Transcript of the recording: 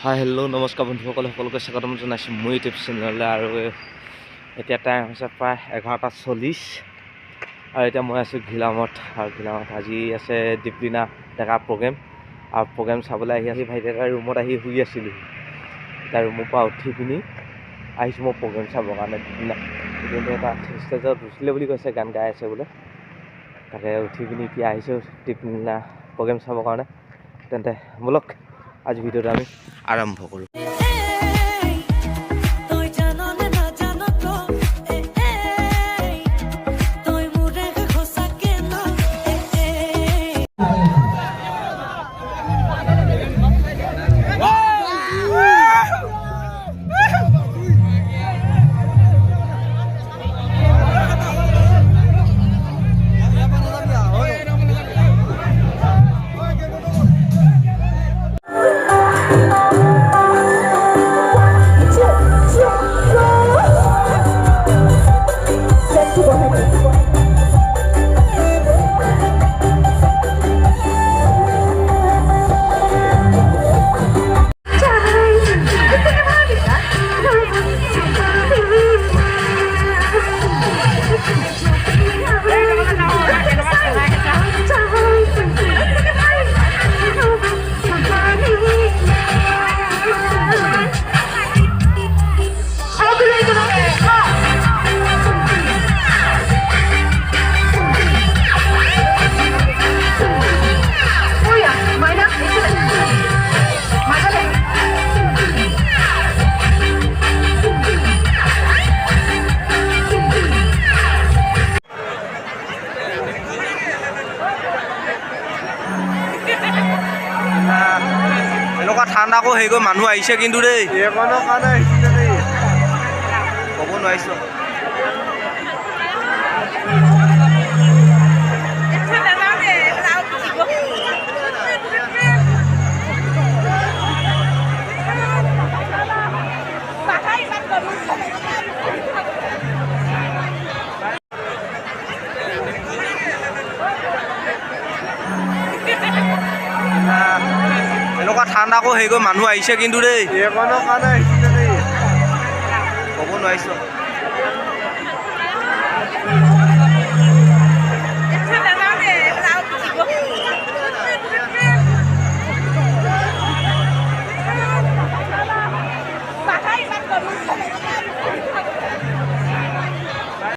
Hi hello' নমস্কাৰ বন্ধুসকলে সকলোকে স্বাগতম জনাইছোঁ মোৰ ইউটিউব চেনেললৈ। আৰু এতিয়া টাইম হৈছে প্ৰায় 11:40 আৰু এতিয়া মই আছোঁ ঘিলামত। আৰু ঘিলামত আজি আছে দীপলিনা ডেকা প্ৰগ্ৰেম, আৰু প্ৰগ্ৰেম চাবলৈ আহি আহি ভাইটি এটা ৰুমত আহি শুই আছিলোঁ। তাৰ ৰুমৰ পৰা উঠি পিনি আহিছোঁ মই প্ৰগ্ৰেম চাবৰ কাৰণে। দীপলিনা এটা ষ্টেজত উঠিলে বুলি কৈছে, গান গাই আছে বোলে। তাকে উঠি পিনি এতিয়া আহিছোঁ দীপলিনা প্ৰগ্ৰেম চাবৰ কাৰণে। তেন্তে ব'লক আজি ভিডিঅ'টো আমি আৰম্ভ কৰোঁ। এনেকুৱা ঠাণ্ডাকো হেৰি কৰি মানুহ আহিছে কিন্তু দেই, ক'ব নোৱাৰিছোঁ। এনেকুৱা ঠাণ্ডাকো হেৰি কৰি মানুহ আহিছে কিন্তু দেই, ক'ব নোৱাৰিছোঁ।